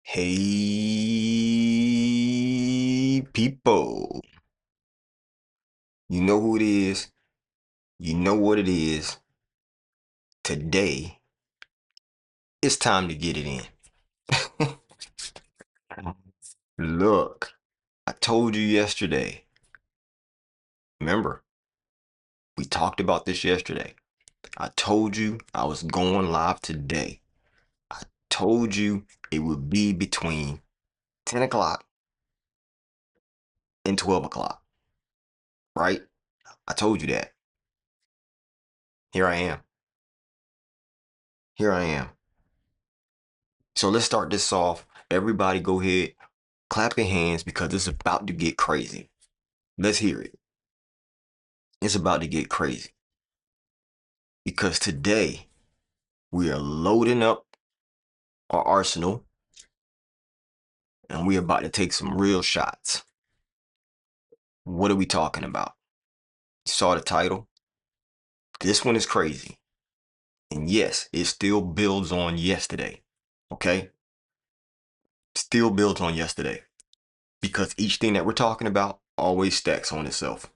Hey, people. You know who it is. You know what it is. Today, it's time to get it in. Look, I told you yesterday. Remember, we talked about this yesterday. I told you I was going live today. I told you it would be between 10 o'clock and 12 o'clock, right? I told you that. Here I am. Here I am. So let's start this off. Everybody go ahead, clap your hands because it's about to get crazy. Let's hear it. It's about to get crazy. Because today we are loading up our arsenal and we're about to take some real shots. What are we talking about? You saw the title? This one is crazy. And yes, it still builds on yesterday. Okay? Still builds on yesterday. Because each thing that we're talking about always stacks on itself.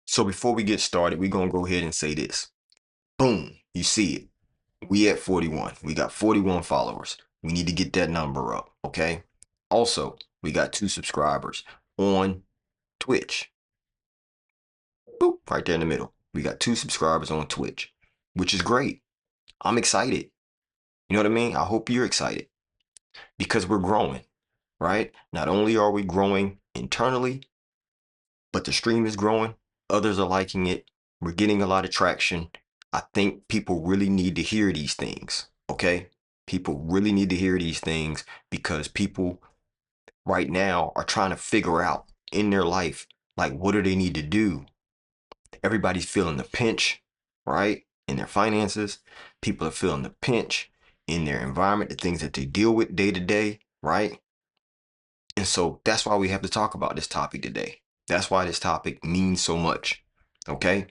So before we get started, we're going to go ahead and say this. Boom, you see it. We at 41. We got 41 followers. We need to get that number up, okay? Also, we got 2 subscribers on Twitch. Boop, right there in the middle. We got 2 subscribers on Twitch, which is great. I'm excited. You know what I mean? I hope you're excited because we're growing, right? Not only are we growing internally, but the stream is growing. Others are liking it. We're getting a lot of traction. I think people really need to hear these things, okay? People really need to hear these things because people right now are trying to figure out in their life, like, what do they need to do? Everybody's feeling the pinch, right? In their finances. People are feeling the pinch in their environment, the things that they deal with day to day, right? And so that's why we have to talk about this topic today. That's why this topic means so much. Okay?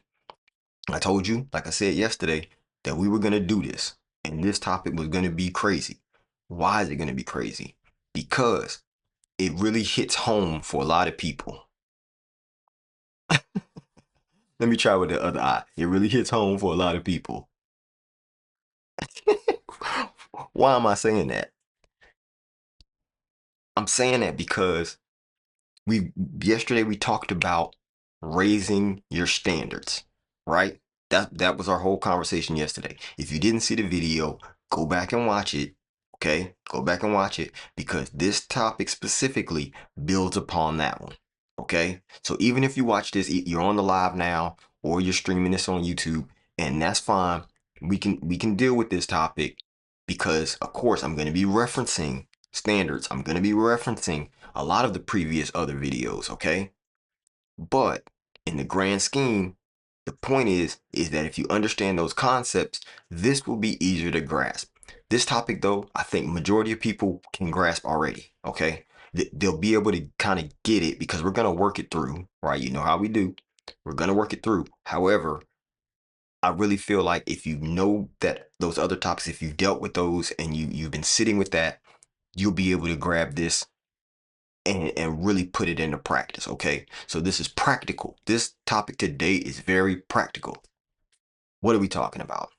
I told you, like I said yesterday, that we were going to do this. And this topic was going to be crazy. Why is it going to be crazy? Because it really hits home for a lot of people. Let me try with the other eye. It really hits home for a lot of people. Why am I saying that? I'm saying that because we yesterday we talked about raising your standards, right? That was our whole conversation yesterday. If you didn't see the video, go back and watch it. Okay? Go back and watch it because this topic specifically builds upon that one. Okay? So even if you watch this, you're on the live now or you're streaming this on YouTube, and that's fine. We can deal with this topic because of course I'm going to be referencing standards. I'm going to be referencing a lot of the previous other videos, okay? But in the grand scheme, the point is that if you understand those concepts, this will be easier to grasp. This topic though, I think majority of people can grasp already, okay? They'll be able to kind of get it because we're going to work it through, right? You know how we do. We're going to work it through. However, I really feel like if you know that those other topics, if you've dealt with those and you've been sitting with that, you'll be able to grab this and really put it into practice. Okay. So this is practical. This topic today is very practical. What are we talking about?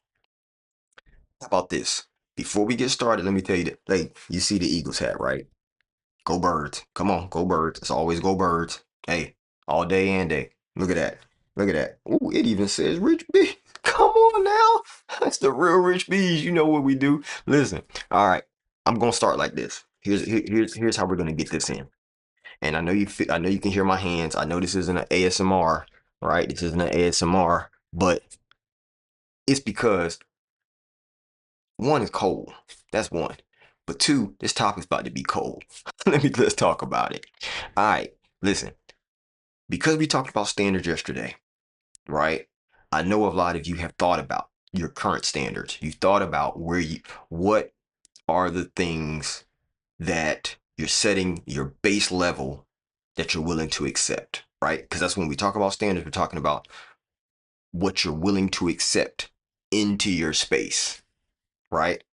How about this? Before we get started, let me tell you that, like, you see the Eagles hat, right? Go Birds. Come on, go Birds. It's always go Birds. Hey, all day and day. Look at that. Look at that. Ooh, it even says Rich B. Come on now. That's the real Rich Bees. You know what we do. Listen. All right. I'm gonna start like this. Here's how we're gonna get this in. And I know you can hear my hands. I know this isn't an ASMR, right? This isn't an ASMR, but it's because one is cold. That's one. But two, this topic's about to be cold. Let's talk about it. All right, listen. Because we talked about standards yesterday, right? I know a lot of you have thought about your current standards. You've thought about what are the things that you're setting your base level that you're willing to accept, right? Because that's when we talk about standards, we're talking about what you're willing to accept into your space, right?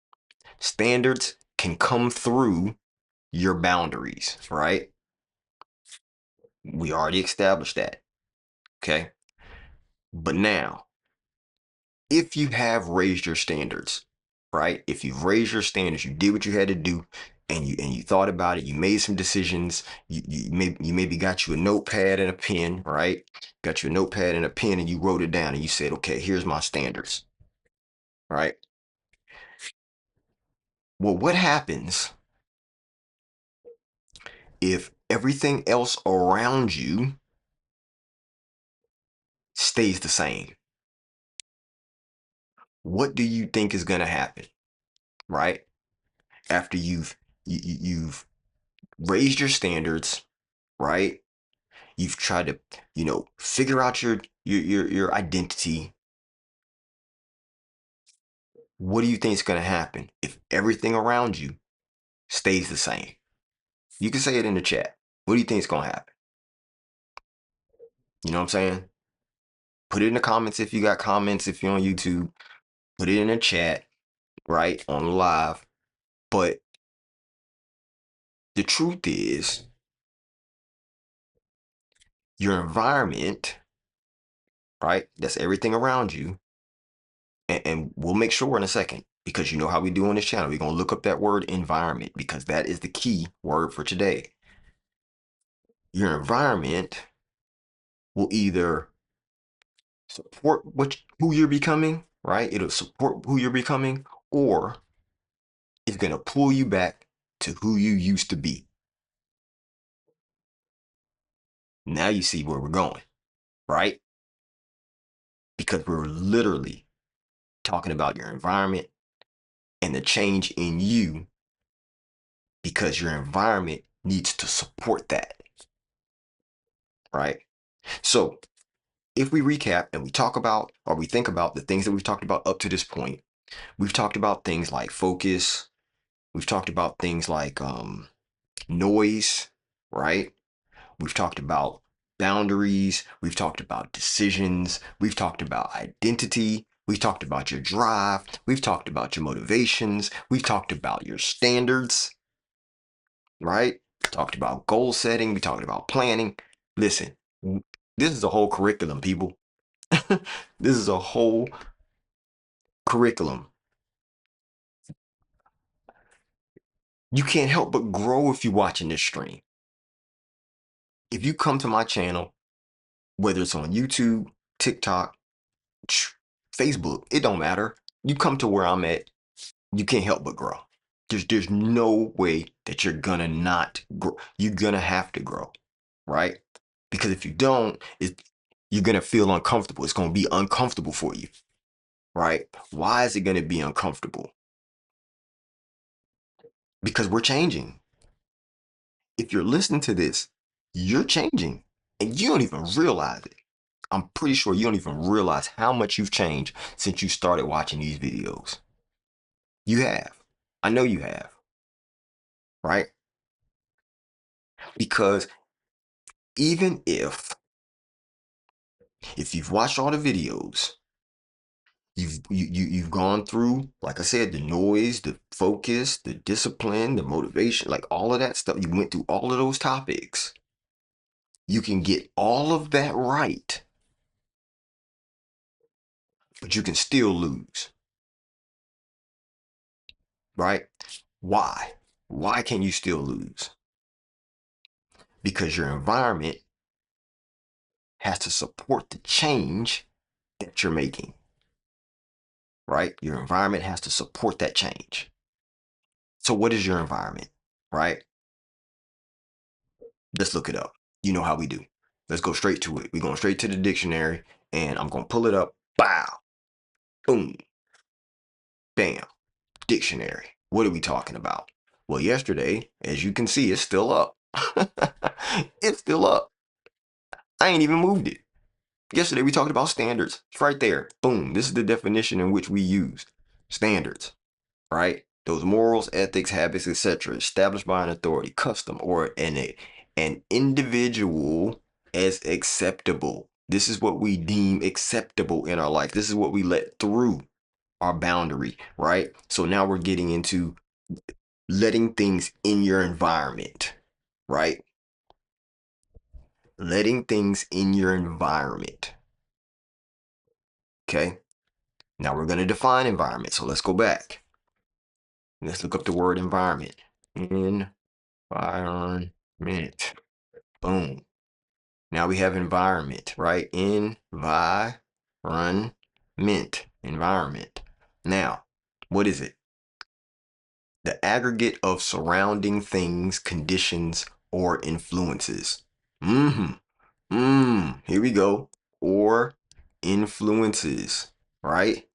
Standards can come through your boundaries, right? We already established that. Okay. But now, if you have raised your standards, right? If you've raised your standards, you did what you had to do, and you thought about it, you made some decisions, you maybe got you a notepad and a pen, right? Got you a notepad and a pen, and you wrote it down, and you said, okay, here's my standards, right? Well, what happens if everything else around you stays the same? What do you think is going to happen, right? After you've raised your standards, right? You've tried to, figure out your identity. What do you think is going to happen if everything around you stays the same? You can say it in the chat. What do you think is going to happen? You know what I'm saying? Put it in the comments if you got comments. If you're on YouTube, put it in the chat, right? On live. But the truth is, your environment, right? That's everything around you. And we'll make sure in a second, because you know how we do on this channel. We're going to look up that word environment, because that is the key word for today. Your environment will either support who you're becoming, right? It'll support who you're becoming, or it's going to pull you back to who you used to be. Now you see where we're going, right? Because we're literally talking about your environment and the change in you, because your environment needs to support that, right? So if we recap and we talk about, or we think about the things that we've talked about up to this point, we've talked about things like focus. We've talked about things like noise, right? We've talked about boundaries. We've talked about decisions. We've talked about identity. We've talked about your drive. We've talked about your motivations. We've talked about your standards, right? Talked about goal setting. We talked about planning. Listen, this is a whole curriculum, people. This is a whole curriculum. You can't help but grow if you're watching this stream. If you come to my channel, whether it's on YouTube, TikTok, Facebook, it don't matter. You come to where I'm at, you can't help but grow. There's no way that you're gonna not grow. You're gonna have to grow, right? Because if you don't, you're gonna feel uncomfortable. It's gonna be uncomfortable for you, right? Why is it gonna be uncomfortable? Because we're changing. If you're listening to this, you're changing, and you don't even realize it. I'm pretty sure you don't even realize how much you've changed since you started watching these videos. You have. I know you have, right? Because even if you've watched all the videos, you've gone through, like I said, the noise, the focus, the discipline, the motivation, like all of that stuff. You went through all of those topics. You can get all of that right, but you can still lose, right? Why? Why can you still lose? Because your environment has to support the change that you're making, right? Your environment has to support that change. So what is your environment, right? Let's look it up. You know how we do. Let's go straight to it. We're going straight to the dictionary, and I'm going to pull it up. Bow. Boom. Bam. Dictionary. What are we talking about? Well, yesterday, as you can see, it's still up. It's still up. I ain't even moved it. Yesterday, we talked about standards. It's right there. Boom. This is the definition in which we use standards, right? Those morals, ethics, habits, etc., established by an authority, custom, or an individual as acceptable. This is what we deem acceptable in our life. This is what we let through our boundary, right? So now we're getting into letting things in your environment, right? Letting things in your environment. Okay. Now we're going to define environment. So let's go back. Let's look up the word environment. Environment. Boom. Now we have environment, right? Environment. Environment. Now, what is it? The aggregate of surrounding things, conditions, or influences. Here we go. Or influences, right?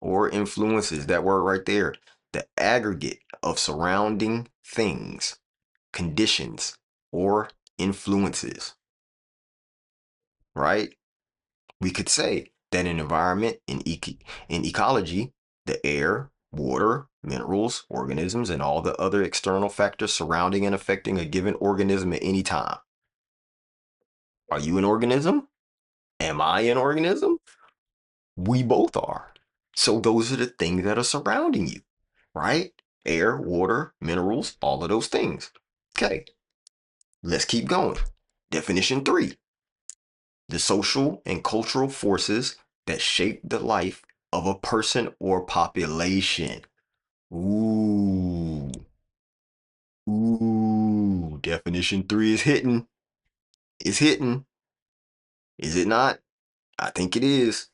Or influences, that word right there. The aggregate of surrounding things, conditions, or influences, right? We could say that an environment in ecology, the air, water, minerals, organisms, and all the other external factors surrounding and affecting a given organism at any time. Are you an organism? Am I an organism? We both are. So those are the things that are surrounding you, right? Air, water, minerals, all of those things. Okay, let's keep going. Definition 3. The social and cultural forces that shape the life of a person or population. Ooh. Ooh. Definition 3 is hitting. It's hitting. Is it not? I think it is.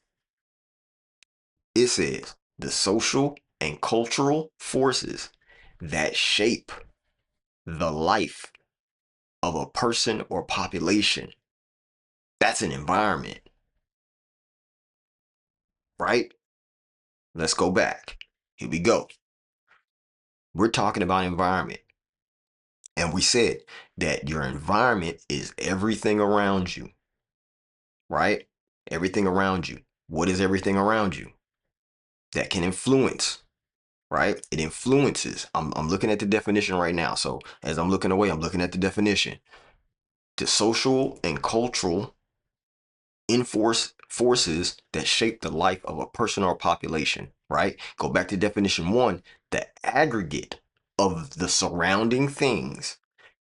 It says the social and cultural forces that shape the life of a person or population. That's an environment, right? Let's go back. Here we go. We're talking about environment. And we said that your environment is everything around you, right? Everything around you. What is everything around you? That can influence, right? It influences. I'm looking at the definition right now. So as I'm looking away, I'm looking at the definition. The social and cultural forces that shape the life of a person or population, right? Go back to definition 1, the aggregate of the surrounding things,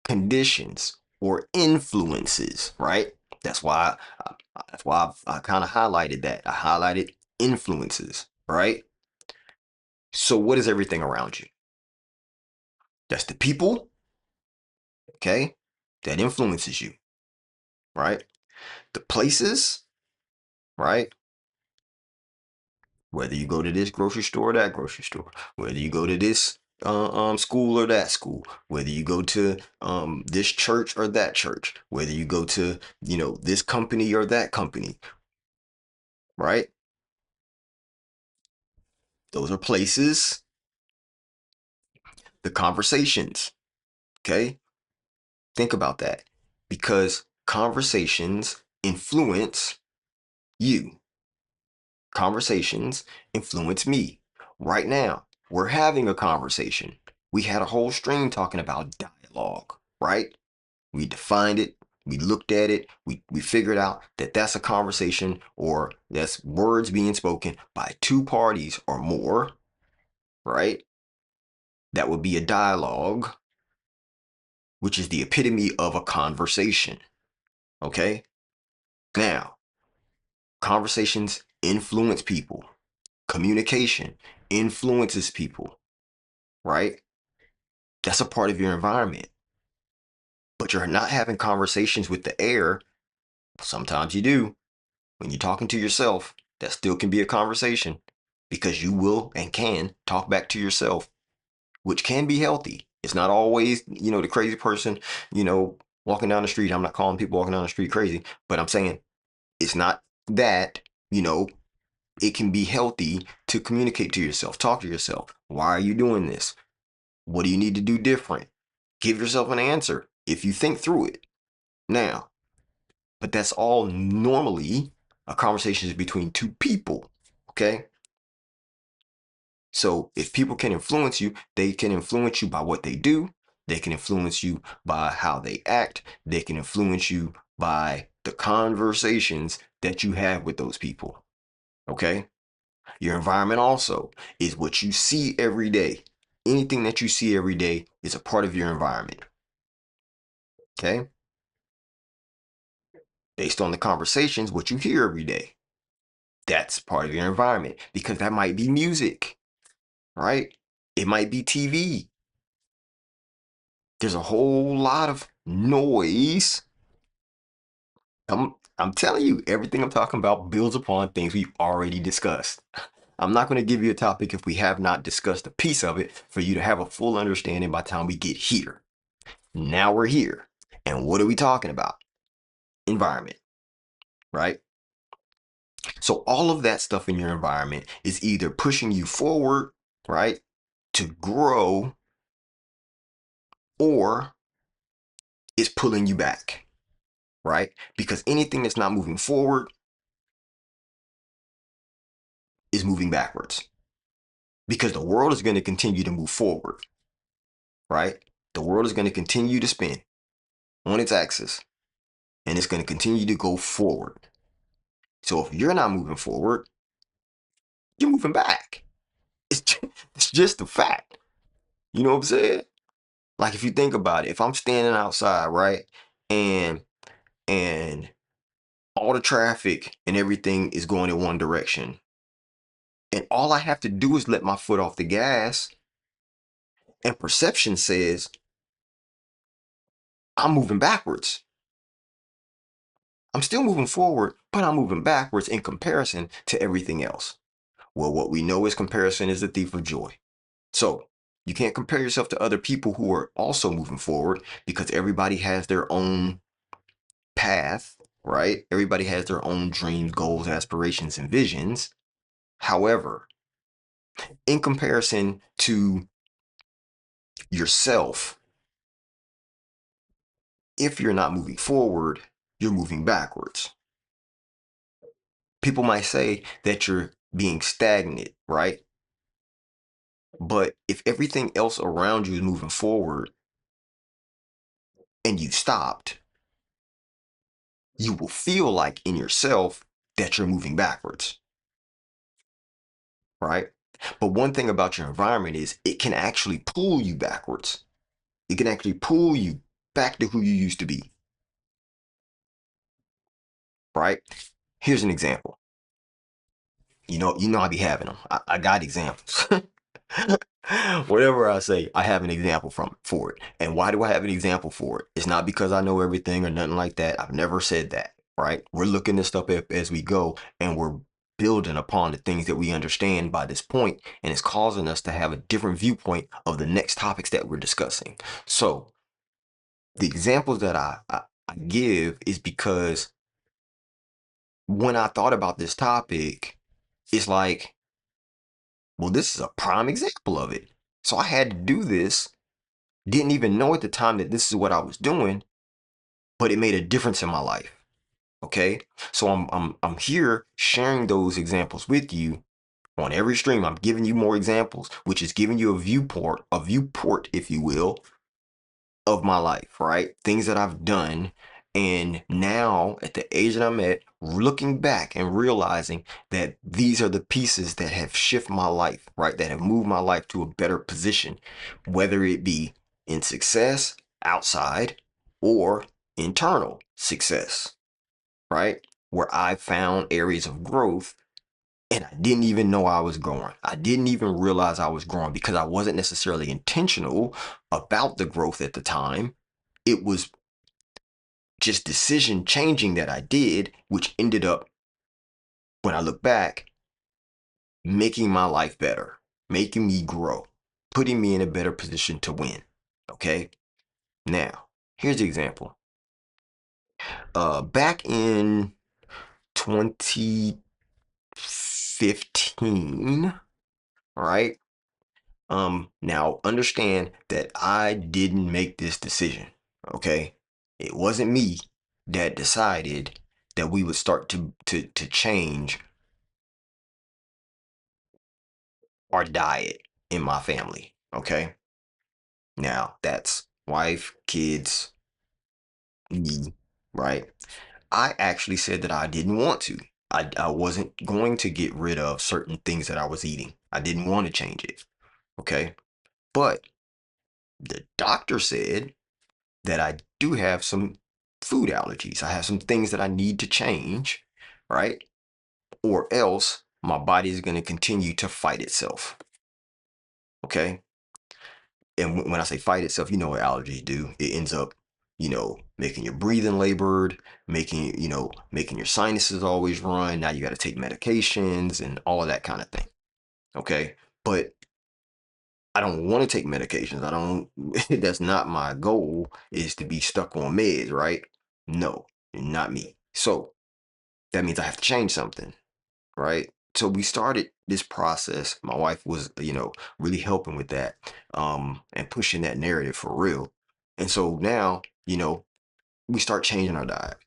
conditions, or influences, right? That's why I kind of highlighted that. I highlighted influences, right? So what is everything around you? That's the people, okay, that influences you, right? The places, right? Whether you go to this grocery store or that grocery store, whether you go to this school or that school, whether you go to this church or that church, whether you go to this company or that company, right? Those are places. The conversations, okay? Think about that, because conversations influence you. Conversations influence me. Right now, we're having a conversation. We had a whole stream talking about dialogue, right? We defined it, we looked at it, we figured out that that's a conversation, or that's words being spoken by two parties or more, right? That would be a dialogue, which is the epitome of a conversation, okay? Now, conversations influence people. Communication influences people, right? That's a part of your environment. But you're not having conversations with the air. Sometimes you do. When you're talking to yourself, that still can be a conversation, because you will and can talk back to yourself, which can be healthy. It's not always, the crazy person, walking down the street. I'm not calling people walking down the street crazy, but I'm saying it's not that, you know, it can be healthy to communicate to yourself, talk to yourself. Why are you doing this? What do you need to do different? Give yourself an answer if you think through it. Now, but that's all normally a conversation is between two people. Okay. So if people can influence you, they can influence you by what they do. They can influence you by how they act. They can influence you by the conversations that you have with those people. Okay. Your environment also is what you see every day anything that you see every day is a part of your environment. Okay? Based on the conversations, what you hear every day, that's part of your environment because that might be music, right? It might be TV. There's a whole lot of noise. I'm telling you, everything I'm talking about builds upon things we've already discussed. I'm not going to give you a topic if we have not discussed a piece of it for you to have a full understanding by the time we get here. Now we're here. And what are we talking about? Environment, right? So all of that stuff in your environment is either pushing you forward, right, to grow, or it's pulling you back, right? Because anything that's not moving forward is moving backwards. Because the world is going to continue to move forward, right? The world is going to continue to spin on its axis and it's going to continue to go forward. So if you're not moving forward, you're moving back. It's just a fact. You know what I'm saying? Like if you think about it, if I'm standing outside, right, and and all the traffic and everything is going in one direction, and all I have to do is let my foot off the gas, and perception says I'm moving backwards. I'm still moving forward, but I'm moving backwards in comparison to everything else. Well, what we know is comparison is the thief of joy. So you can't compare yourself to other people who are also moving forward because everybody has their own path, right? Everybody has their own dreams, goals, aspirations, and visions. However, in comparison to yourself, if you're not moving forward, you're moving backwards. People might say that you're being stagnant, right? But if everything else around you is moving forward and you stopped, you will feel like in yourself that you're moving backwards, right? But one thing about your environment is it can actually pull you backwards. It can actually pull you back to who you used to be, right? Here's an example. I be having them. I got examples. Whatever I say, I have an example for it. And why do I have an example for it? It's not because I know everything or nothing like that. I've never said that, right? We're looking this stuff up as we go, and we're building upon the things that we understand by this point, and it's causing us to have a different viewpoint of the next topics that we're discussing. So the examples that I give is because when I thought about this topic, it's like, well, this is a prime example of it. So I had to do this. Didn't even know at the time that this is what I was doing, but it made a difference in my life. Okay, so I'm here sharing those examples with you on every stream. I'm giving you more examples, which is giving you a viewport, if you will, of my life, right? Things that I've done. And now at the age that I'm at, looking back and realizing that these are the pieces that have shifted my life, right? That have moved my life to a better position, whether it be in success outside or internal success, right? Where I found areas of growth and I didn't even know I was growing. I didn't even realize I was growing because I wasn't necessarily intentional about the growth at the time. It was just decision changing that I did, which ended up, when I look back, making my life better, making me grow, putting me in a better position to win. Okay. Now, here's the example. Back in 2015, right? Now understand that I didn't make this decision, okay? It wasn't me that decided that we would start to change our diet in my family, okay? Now that's wife, kids, me, right? I actually said that I didn't want to. I wasn't going to get rid of certain things that I was eating. I didn't want to change it, okay? But the doctor said that I do have some food allergies. I have some things that I need to change, right? Or else my body is going to continue to fight itself. Okay. And when I say fight itself, you know what allergies do. It ends up, making your breathing labored, making your sinuses always run. Now you got to take medications and all of that kind of thing. Okay. But I don't want to take medications. I don't, that's not my goal, is to be stuck on meds, right? No, not me. So that means I have to change something, right? So we started this process. My wife was, really helping with that, and pushing that narrative for real. And so now, we start changing our diet.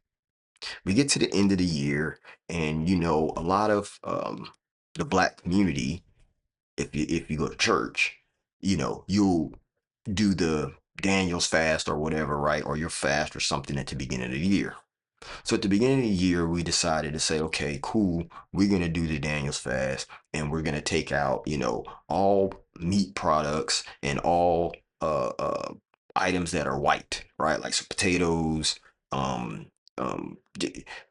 We get to the end of the year, and a lot of the black community, if you go to church, you'll do the Daniel's fast or whatever, right? Or your fast or something at the beginning of the year. So at the beginning of the year, we decided to say, okay, cool, we're gonna do the Daniel's fast, and we're gonna take out, all meat products and all items that are white, right? Like some potatoes, um,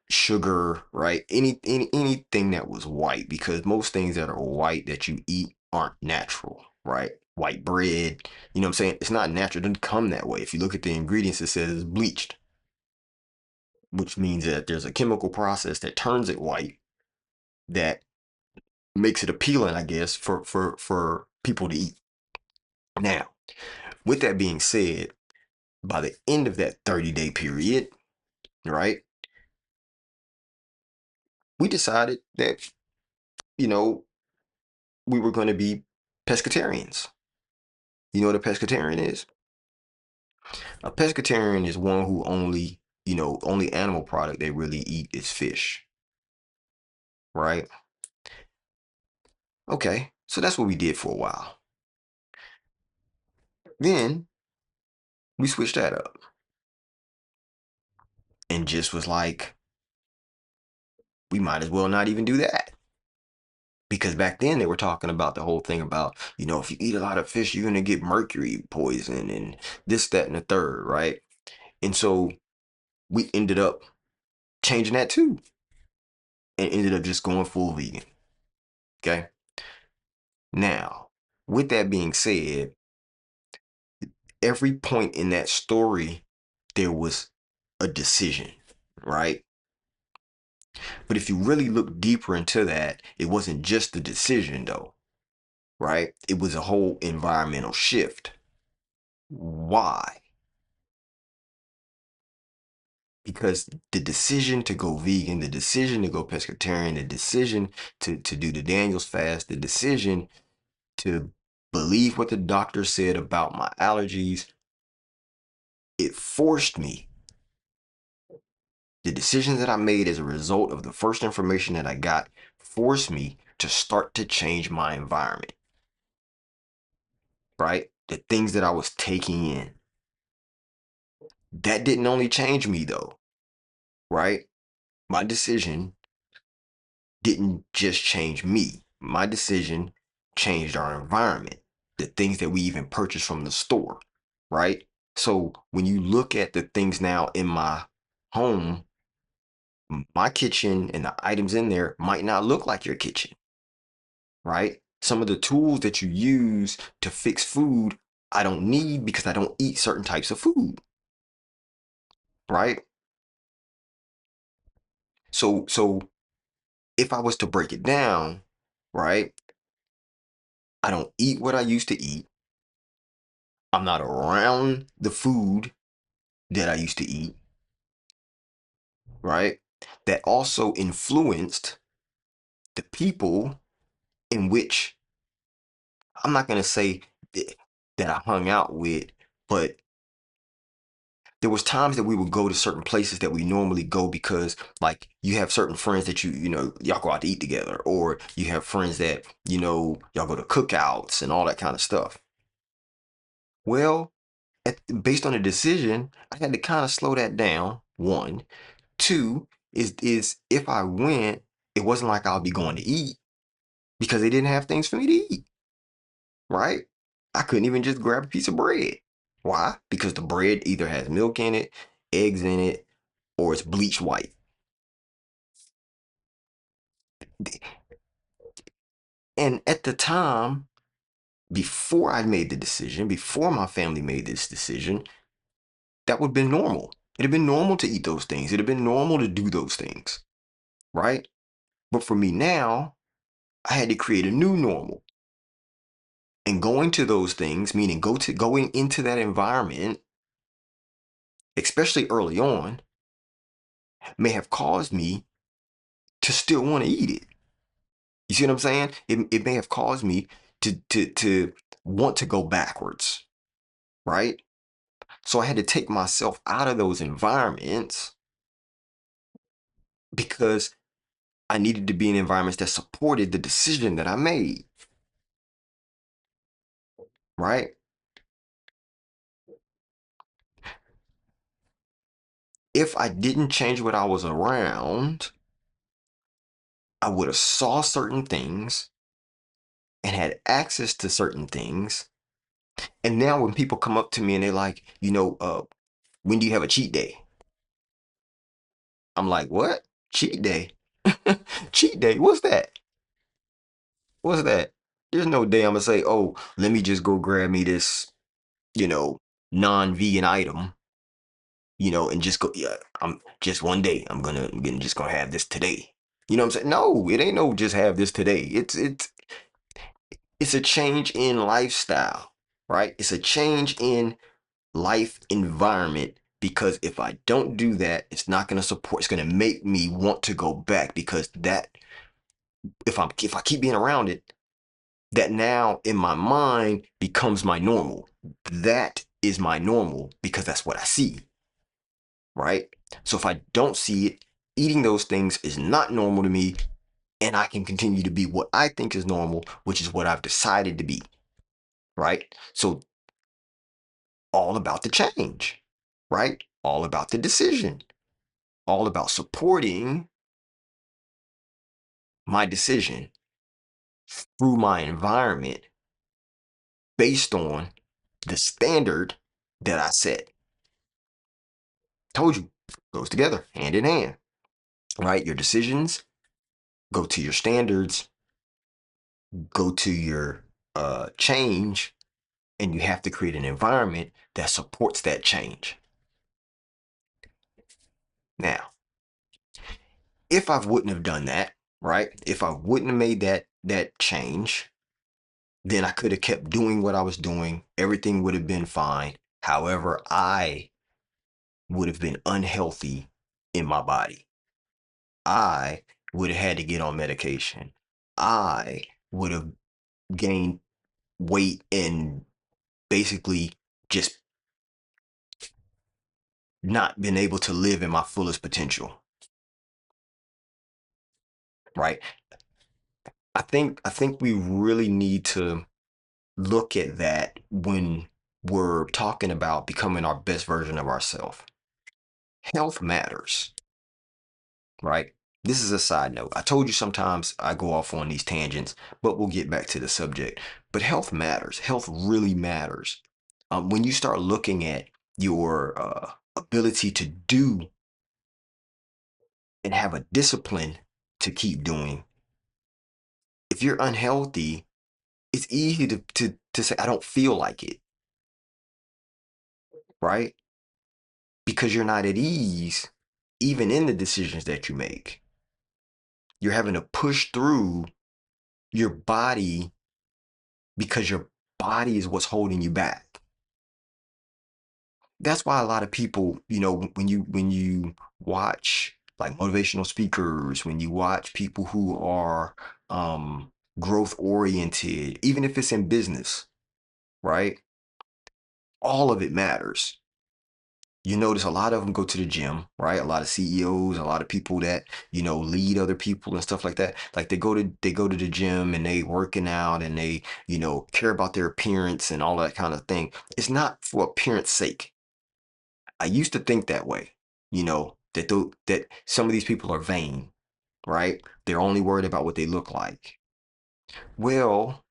sugar, right? Anything that was white, because most things that are white that you eat aren't natural, right? White bread, you know what I'm saying? It's not natural. It doesn't come that way. If you look at the ingredients, it says it's bleached, which means that there's a chemical process that turns it white that makes it appealing, I guess, for people to eat. Now, with that being said, by the end of that 30-day period, right, we decided that, you know, we were going to be pescatarians. You know what a pescatarian is? A pescatarian is one who only animal product they really eat is fish, right? Okay, so that's what we did for a while. Then we switched that up and just was like, we might as well not even do that. Because back then they were talking about the whole thing about, if you eat a lot of fish, you're going to get mercury poison and this, that, and the third, right? And so we ended up changing that too and ended up just going full vegan. Okay. Now, with that being said, every point in that story, there was a decision, right? But if you really look deeper into that, it wasn't just the decision though, right? It was a whole environmental shift. Why? Because the decision to go vegan, the decision to go pescatarian, the decision to do the Daniel's fast, the decision to believe what the doctor said about my allergies, it forced me. The decisions that I made as a result of the first information that I got forced me to start to change my environment, right? The things that I was taking in. That didn't only change me though, right? My decision didn't just change me. My decision changed our environment, the things that we even purchased from the store, right? So when you look at the things now in my home, my kitchen and the items in there might not look like your kitchen, right? Some of the tools that you use to fix food, I don't need because I don't eat certain types of food, right? So if I was to break it down, right? I don't eat what I used to eat. I'm not around the food that I used to eat, right? That also influenced the people in which, I'm not going to say that I hung out with, but there was times that we would go to certain places that we normally go because like you have certain friends that y'all go out to eat together, or you have friends that, y'all go to cookouts and all that kind of stuff. Well, based on the decision, I had to kind of slow that down. One, two is if I went, it wasn't like I'll be going to eat because they didn't have things for me to eat, right? I couldn't even just grab a piece of bread. Why? Because the bread either has milk in it, eggs in it, or it's bleached white. And at the time, before I made the decision, before my family made this decision, that would have been normal. It'd have been normal to eat those things. It'd have been normal to do those things, right? But for me now, I had to create a new normal. And going to those things, meaning going into that environment, especially early on, may have caused me to still want to eat it. You see what I'm saying? It may have caused me to want to go backwards, right? So I had to take myself out of those environments because I needed to be in environments that supported the decision that I made, right? If I didn't change what I was around, I would have saw certain things and had access to certain things. And now when people come up to me and they're like, when do you have a cheat day? I'm like, what? Cheat day? Cheat day? What's that? What's that? There's no day I'm gonna say, oh, let me just go grab me this, you know, non-vegan item, and just go, yeah, I'm just one day. Just gonna have this today. You know what I'm saying? No, it ain't no just have this today. It's a change in lifestyle, right? It's a change in life environment because if I don't do that, it's not going to support, it's going to make me want to go back because that if I keep being around it, that now in my mind becomes my normal. That is my normal because that's what I see, right? So if I don't see it, eating those things is not normal to me and I can continue to be what I think is normal, which is what I've decided to be, right? So all about the change, right? All about the decision, all about supporting my decision through my environment based on the standard that I set. Told you, goes together hand in hand, right? Your decisions go to your standards, go to your change, and you have to create an environment that supports that change. Now, if I wouldn't have done that, right? If I wouldn't have made that change, then I could have kept doing what I was doing. Everything would have been fine. However, I would have been unhealthy in my body. I would have had to get on medication. I would have gained weight and basically just not been able to live in my fullest potential, right? I think we really need to look at that when we're talking about becoming our best version of ourselves. Health matters, right? This is a side note. I told you sometimes I go off on these tangents, but we'll get back to the subject. But health matters. Health really matters. When you start looking at your ability to do and have a discipline to keep doing, if you're unhealthy, it's easy to say, I don't feel like it, right? Because you're not at ease, even in the decisions that you make. You're having to push through your body because your body is what's holding you back. That's why a lot of people, when you watch like motivational speakers, when you watch people who are growth oriented, even if it's in business, right? All of it matters. You notice a lot of them go to the gym, right? A lot of CEOs, a lot of people that, lead other people and stuff like that. Like they go to the gym and they working out and they, care about their appearance and all that kind of thing. It's not for appearance sake. I used to think that way, that some of these people are vain, right? They're only worried about what they look like. Well,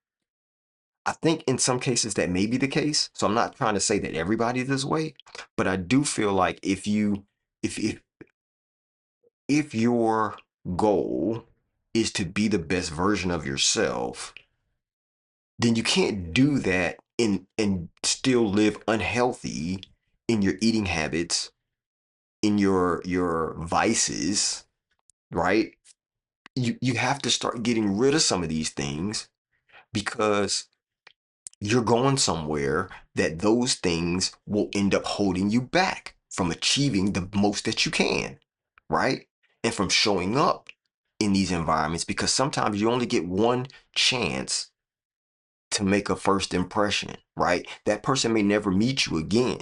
I think in some cases that may be the case. So I'm not trying to say that everybody is this way, but I do feel like if if your goal is to be the best version of yourself, then you can't do that and still live unhealthy in your eating habits, in your vices, right? You have to start getting rid of some of these things because you're going somewhere that those things will end up holding you back from achieving the most that you can, right? And from showing up in these environments because sometimes you only get one chance to make a first impression, right? That person may never meet you again.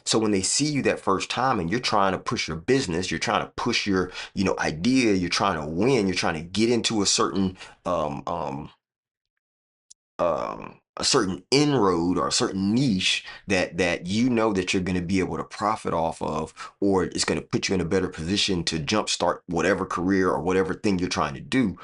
So when they see you that first time and you're trying to push your business, you're trying to push your, idea, you're trying to win, you're trying to get into um um a certain inroad or a certain niche that you know that you're going to be able to profit off of, or it's going to put you in a better position to jumpstart whatever career or whatever thing you're trying to do.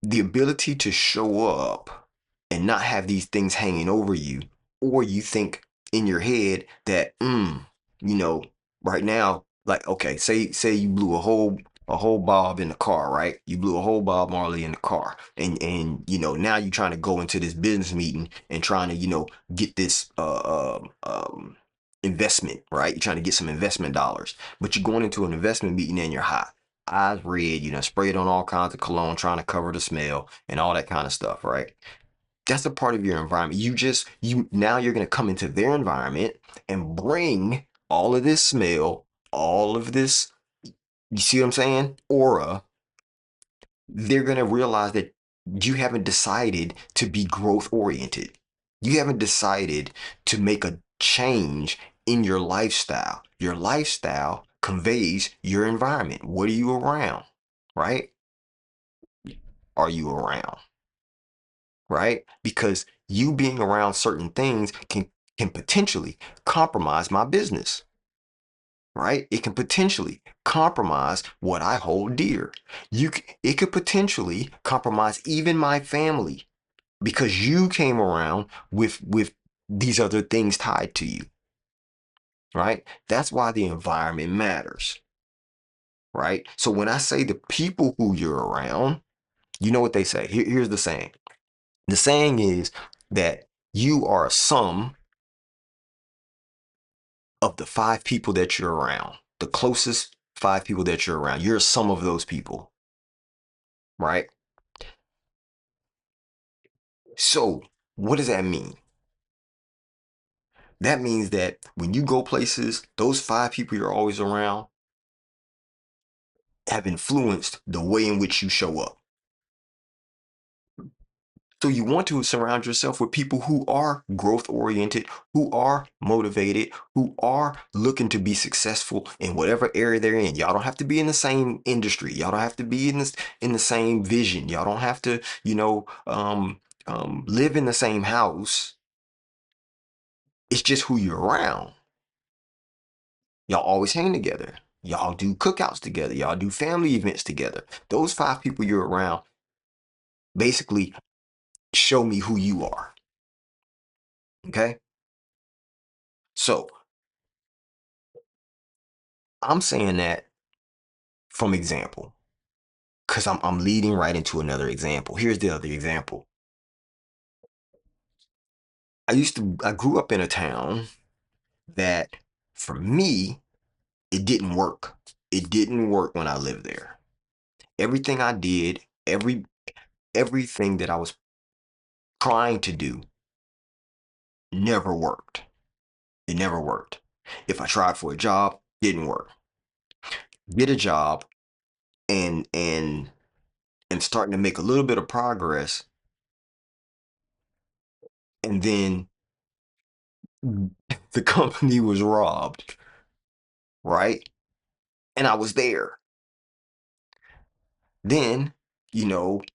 The ability to show up and not have these things hanging over you, or you think in your head that, you know, right now, like, okay, say you blew a whole Bob in the car, right? You blew a whole Bob Marley in the car, and now you're trying to go into this business meeting and trying to get this investment, right? You're trying to get some investment dollars, but you're going into an investment meeting and you're hot, eyes red, sprayed on all kinds of cologne, trying to cover the smell and all that kind of stuff, right? That's a part of your environment. Now you're going to come into their environment and bring all of this smell, all of this, you see what I'm saying? Aura. They're going to realize that you haven't decided to be growth oriented. You haven't decided to make a change in your lifestyle. Your lifestyle conveys your environment. What are you around? Right? Are you around? Right? Because you being around certain things can potentially compromise my business. Right? It can potentially compromise what I hold dear. It could potentially compromise even my family because you came around with these other things tied to you, right? That's why the environment matters, right? So when I say the people who you're around, you know what they say. Here's the saying. The saying is that you are a sum of the five people that you're around, the closest five people that you're around. You're a sum of those people, right? So what does that mean? That means that when you go places, those five people you're always around have influenced the way in which you show up. So you want to surround yourself with people who are growth oriented, who are motivated, who are looking to be successful in whatever area they're in. Y'all don't have to be in the same industry. Y'all don't have to be in the same vision. Y'all don't have to, live in the same house. It's just who you're around. Y'all always hang together. Y'all do cookouts together. Y'all do family events together. Those five people you're around basically show me who you are. Okay. So I'm saying that from example, because I'm leading right into another example. Here's the other example. I grew up in a town that for me, it didn't work. It didn't work when I lived there. Everything I did, everything that I was trying to do never worked. It never worked. If I tried for a job, didn't work. Get a job and starting to make a little bit of progress, and then the company was robbed, right? And I was there. Then,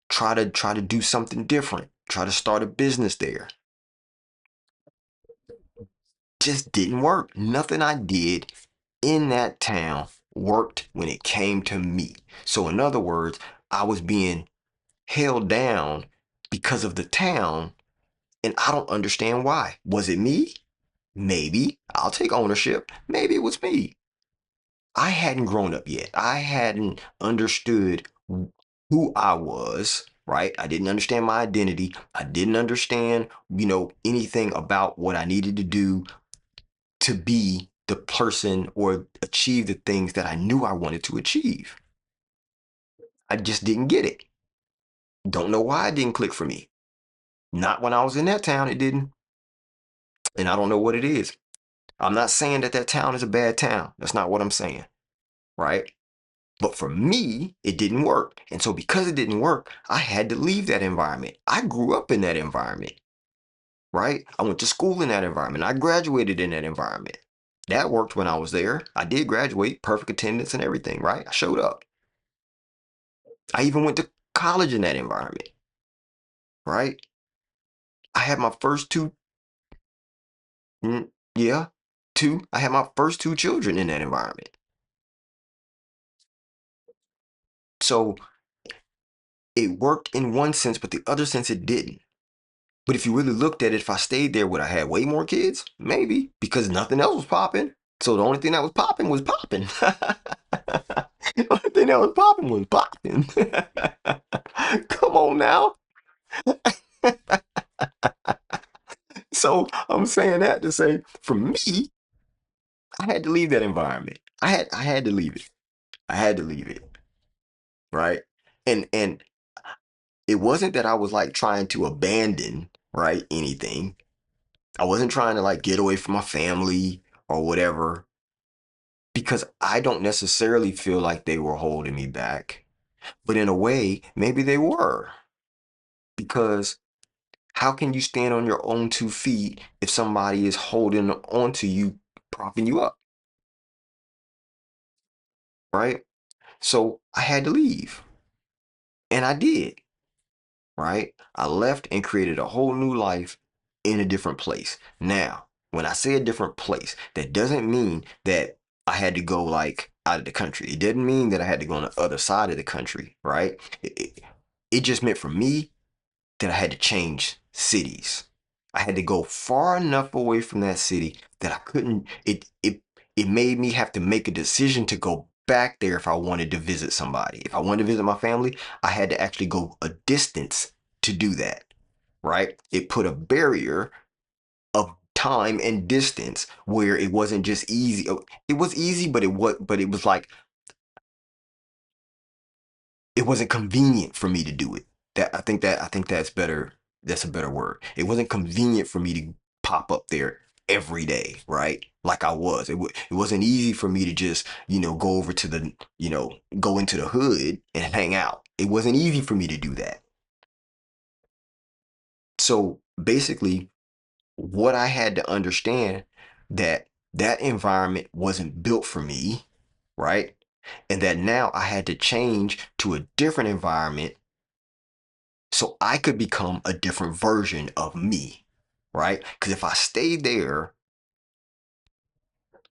try to do something different. Try to start a business there. Just didn't work. Nothing I did in that town worked when it came to me. So in other words, I was being held down because of the town, and I don't understand why. Was it me? Maybe. I'll take ownership. Maybe it was me. I hadn't grown up yet. I hadn't understood who I was, right? I didn't understand my identity. I didn't understand, anything about what I needed to do to be the person or achieve the things that I knew I wanted to achieve. I just didn't get it. Don't know why it didn't click for me. Not when I was in that town, it didn't. And I don't know what it is. I'm not saying that that town is a bad town. That's not what I'm saying, right? But for me, it didn't work. And so because it didn't work, I had to leave that environment. I grew up in that environment, right? I went to school in that environment. I graduated in that environment. That worked when I was there. I did graduate, perfect attendance and everything, right? I showed up. I even went to college in that environment, right? I had my first two, yeah, two. I had my first two children in that environment. So it worked in one sense, but the other sense it didn't. But if you really looked at it, if I stayed there, would I have way more kids? Maybe, because nothing else was popping. So the only thing that was popping was popping. The only thing that was popping was popping. Come on now. So I'm saying that to say, for me, I had to leave that environment. I had to leave it. I had to leave it. Right. And it wasn't that I was like trying to abandon, right, anything. I wasn't trying to like get away from my family or whatever, because I don't necessarily feel like they were holding me back. But in a way, maybe they were. Because how can you stand on your own 2 feet if somebody is holding on to you, propping you up, right? So I had to leave. And I did, right? I left and created a whole new life in a different place. Now, when I say a different place, that doesn't mean that I had to go like out of the country. It didn't mean that I had to go on the other side of the country, right? It just meant for me that I had to change cities. I had to go far enough away from that city that I couldn't. It made me have to make a decision to go back there if I wanted to visit somebody. If I wanted to visit my family, I had to actually go a distance to do that. Right? It put a barrier of time and distance where it wasn't just easy. It was easy, but it was like it wasn't convenient for me to do it. I think that's better. That's a better word. It wasn't convenient for me to pop up there every day, right? Like I was. It wasn't easy for me to just, go over to the, go into the hood and hang out. It wasn't easy for me to do that. So basically, what I had to understand that that environment wasn't built for me, right? And that now I had to change to a different environment so I could become a different version of me, right? Because if I stayed there,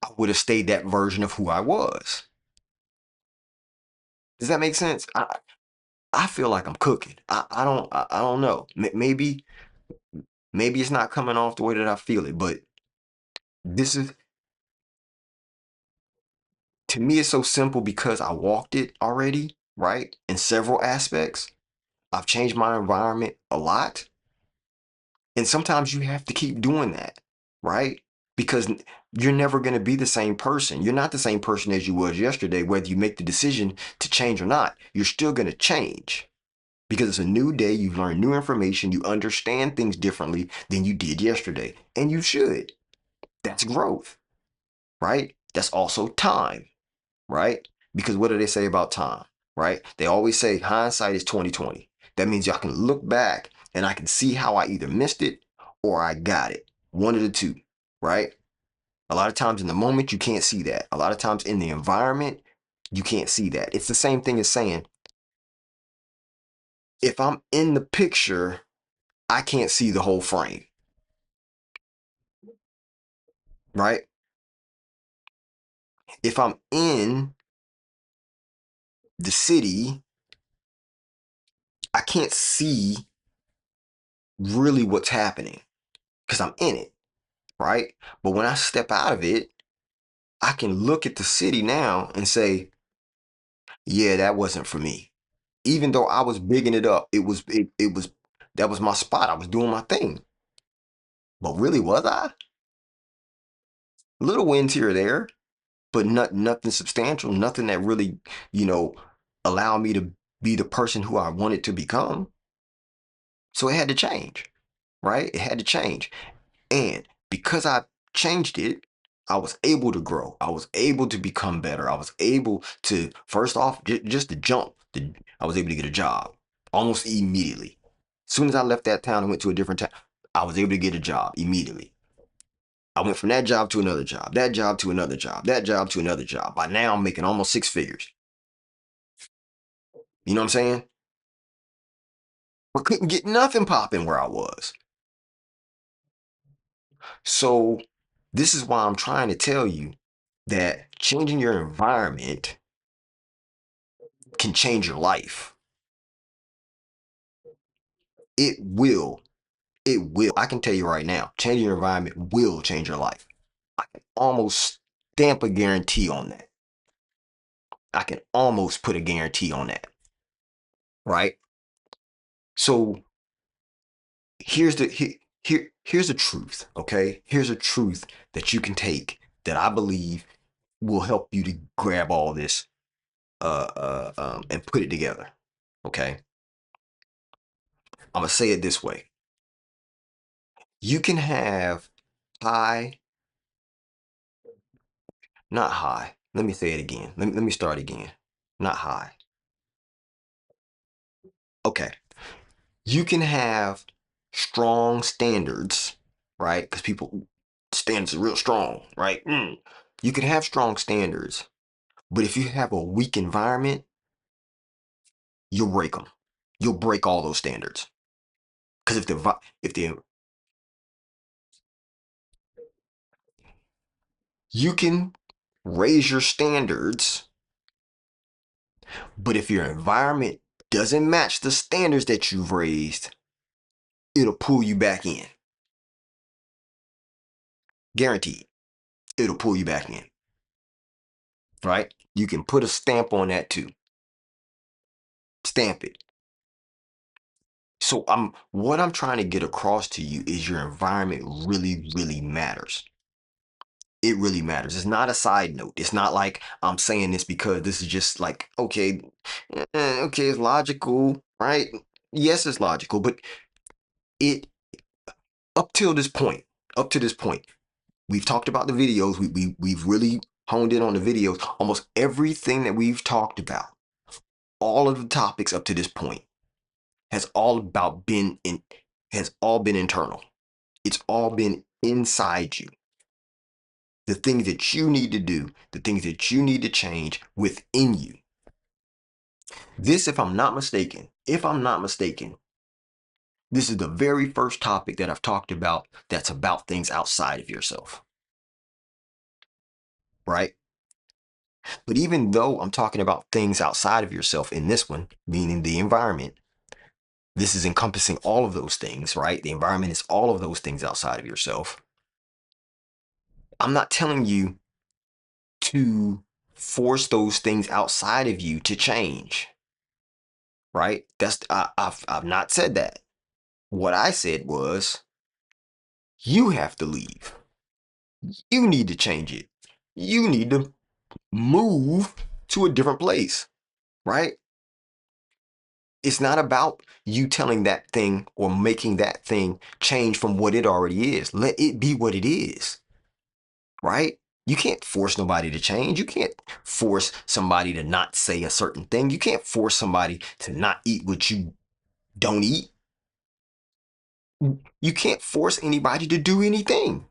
I would have stayed that version of who I was. Does that make sense? I feel like I'm cooking. I don't know. Maybe it's not coming off the way that I feel it, but this is to me it's so simple because I walked it already, right? In several aspects. I've changed my environment a lot. And sometimes you have to keep doing that, right? Because you're never going to be the same person. You're not the same person as you was yesterday, whether you make the decision to change or not. You're still going to change because it's a new day. You've learned new information. You understand things differently than you did yesterday. And you should. That's growth, right? That's also time, right? Because what do they say about time, right? They always say hindsight is 2020. That means y'all can look back and I can see how I either missed it or I got it. One of the two, right? A lot of times in the moment, you can't see that. A lot of times in the environment, you can't see that. It's the same thing as saying, if I'm in the picture, I can't see the whole frame, right? If I'm in the city, I can't see really what's happening because I'm in it, right? But when I step out of it, I can look at the city now and say, yeah, that wasn't for me. Even though I was bigging it up, it was that was my spot. I was doing my thing. But really, was I? Little wins here or there, but nothing substantial, nothing that really, you know, allowed me to be the person who I wanted to become. So it had to change, right? It had to change. And because I changed it, I was able to grow. I was able to become better. I was able to, first off, just to jump. I was able to get a job almost immediately. As soon as I left that town and went to a different town, I was able to get a job immediately. I went from that job to another job, that job to another job, that job to another job. By now, I'm making almost six figures. You know what I'm saying? But couldn't get nothing popping where I was. So, this is why I'm trying to tell you that changing your environment can change your life. It will. It will. I can tell you right now, changing your environment will change your life. I can almost stamp a guarantee on that. I can almost put a guarantee on that. Right? So here's the truth, okay? Here's a truth that you can take that I believe will help you to grab all this and put it together. Okay? I'm gonna say it this way. You can have high, not high. Let me say it again. Let me start again. Not high. Okay. You can have strong standards, right? Because people standards are real strong, right? You can have strong standards, but if you have a weak environment, you'll break them. You'll break all those standards. Because if the you can raise your standards, but if your environment doesn't match the standards that you've raised, it'll pull you back in. Guaranteed. It'll pull you back in. Right? You can put a stamp on that too. Stamp it. So what I'm trying to get across to you is your environment really, really matters. It really matters. It's not a side note. It's not like I'm saying this because this is just like, okay, okay, it's logical, right? Yes, it's logical, but it up till this point, up to this point, we've talked about the videos. We've really honed in on the videos. Almost everything that we've talked about, all of the topics up to this point, has all about been in, has all been internal. It's all been inside you. The things that you need to do, the things that you need to change within you. This, if I'm not mistaken, this is the very first topic that I've talked about that's about things outside of yourself. Right? But even though I'm talking about things outside of yourself in this one, meaning the environment, this is encompassing all of those things, right? The environment is all of those things outside of yourself. I'm not telling you to force those things outside of you to change, right? I've not said that. What I said was, you have to leave. You need to change it. You need to move to a different place, right? It's not about you telling that thing or making that thing change from what it already is. Let it be what it is, right? You can't force nobody to change. You can't force somebody to not say a certain thing. You can't force somebody to not eat what you don't eat. You can't force anybody to do anything.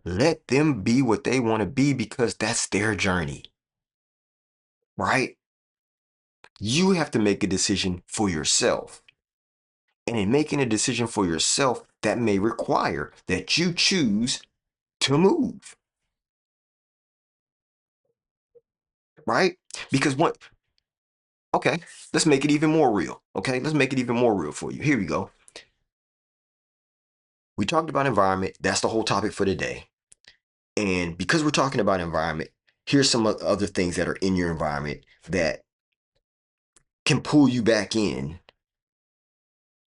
Let them be what they want to be because that's their journey, right? You have to make a decision for yourself. And in making a decision for yourself, that may require that you choose to move, right? Because what, okay, let's make it even more real. Okay, let's make it even more real for you. Here we go. We talked about environment. That's the whole topic for today. And because we're talking about environment, here's some other things that are in your environment that can pull you back in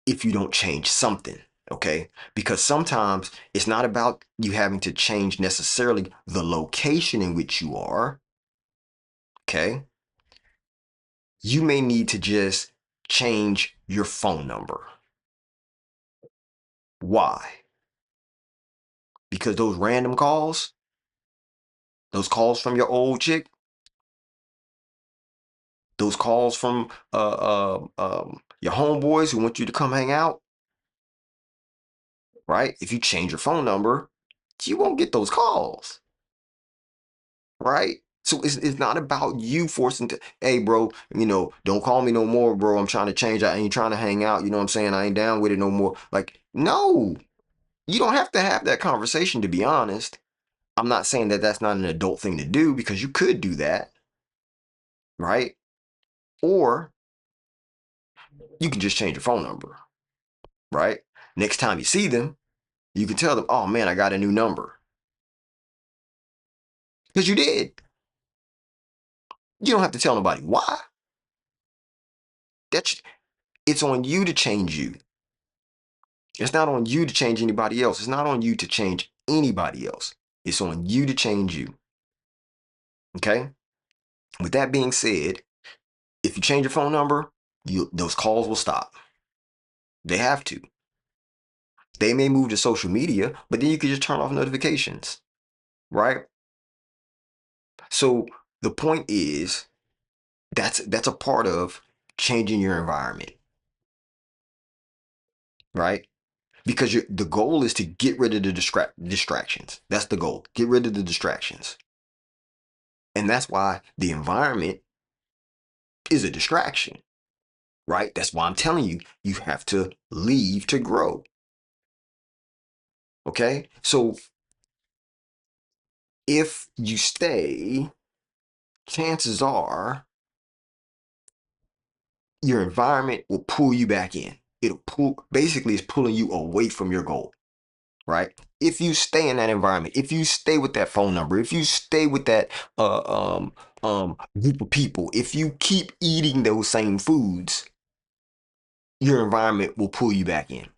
if you don't change something. Okay, because sometimes it's not about you having to change necessarily the location in which you are. Okay, you may need to just change your phone number. Why? Because those random calls, those calls from your old chick, those calls from your homeboys who want you to come hang out, right? If you change your phone number, you won't get those calls, right? So it's not about you forcing to, hey, bro, don't call me no more, bro. I'm trying to change. I ain't trying to hang out. You know what I'm saying? I ain't down with it no more. Like, no, you don't have to have that conversation, to be honest. I'm not saying that that's not an adult thing to do because you could do that, right? Or you can just change your phone number, right? Next time you see them, you can tell them, oh man, I got a new number. Because you did. You don't have to tell nobody why. That's it's on you to change you. It's not on you to change anybody else. It's not on you to change anybody else. It's on you to change you. Okay? With that being said, if you change your phone number, those calls will stop. They have to. They may move to social media, but then you can just turn off notifications, right? So the point is that's a part of changing your environment, right? Because the goal is to get rid of the distractions. That's the goal. Get rid of the distractions. And that's why the environment is a distraction, right? That's why I'm telling you, you have to leave to grow. Okay? So if you stay, chances are your environment will pull you back in. It'll basically, it's pulling you away from your goal, right? If you stay in that environment, if you stay with that phone number, if you stay with that group of people, if you keep eating those same foods, your environment will pull you back in,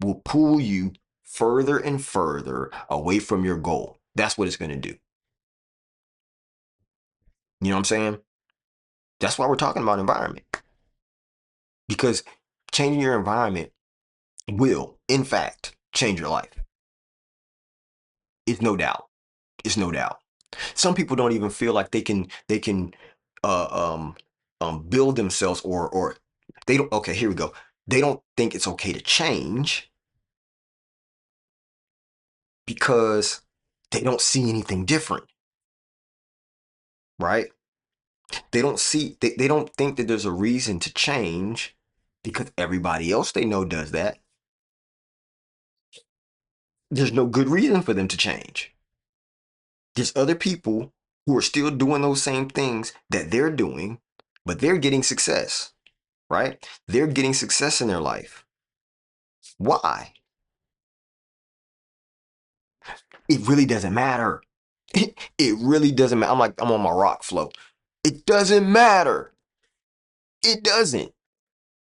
will pull you further and further away from your goal. That's what it's going to do. You know what I'm saying? That's why we're talking about environment, because changing your environment will, in fact, change your life. It's no doubt. It's no doubt. Some people don't even feel like they can uh, build themselves, or they don't. Okay, here we go. They don't think it's okay to change because they don't see anything different, right? They don't think that there's a reason to change because everybody else they know does that. There's no good reason for them to change. There's other people who are still doing those same things that they're doing, but they're getting success, right? They're getting success in their life. Why? It really doesn't matter. It really doesn't matter. I'm on my rock flow. It doesn't matter. It doesn't.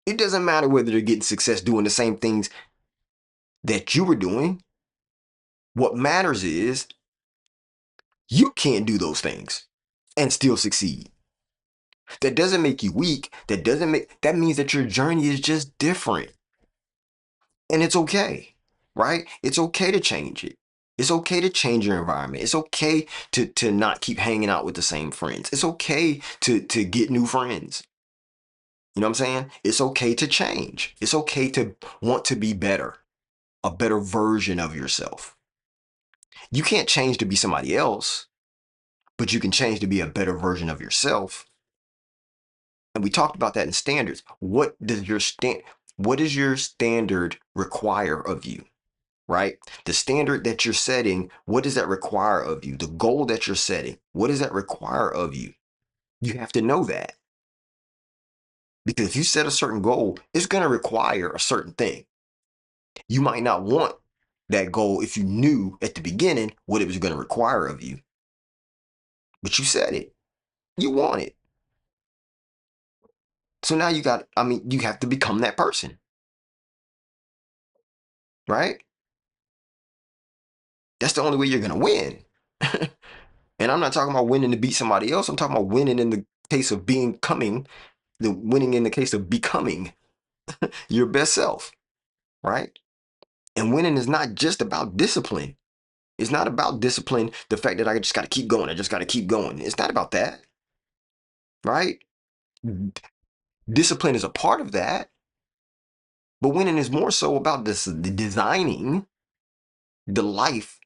It doesn't matter whether they're getting success doing the same things that you were doing. What matters is you can't do those things and still succeed. That doesn't make you weak. That means that your journey is just different. And it's okay, right? It's okay to change it. It's okay to change your environment. It's okay to not keep hanging out with the same friends. It's okay to get new friends. You know what I'm saying? It's okay to change. It's okay to want to be better, a better version of yourself. You can't change to be somebody else, but you can change to be a better version of yourself. And we talked about that in standards. What does your standard require of you? Right? The standard that you're setting, what does that require of you? The goal that you're setting, what does that require of you? You have to know that. Because if you set a certain goal, it's going to require a certain thing. You might not want that goal if you knew at the beginning what it was going to require of you, but you set it. You want it. So now you have to become that person, right? That's the only way you're going to win. And I'm not talking about winning to beat somebody else. I'm talking about winning in the case of the winning in the case of becoming your best self, right? And winning is not just about discipline. It's not about discipline, the fact that I just got to keep going. I just got to keep going. It's not about that, right? Discipline is a part of that, but winning is more so about designing the life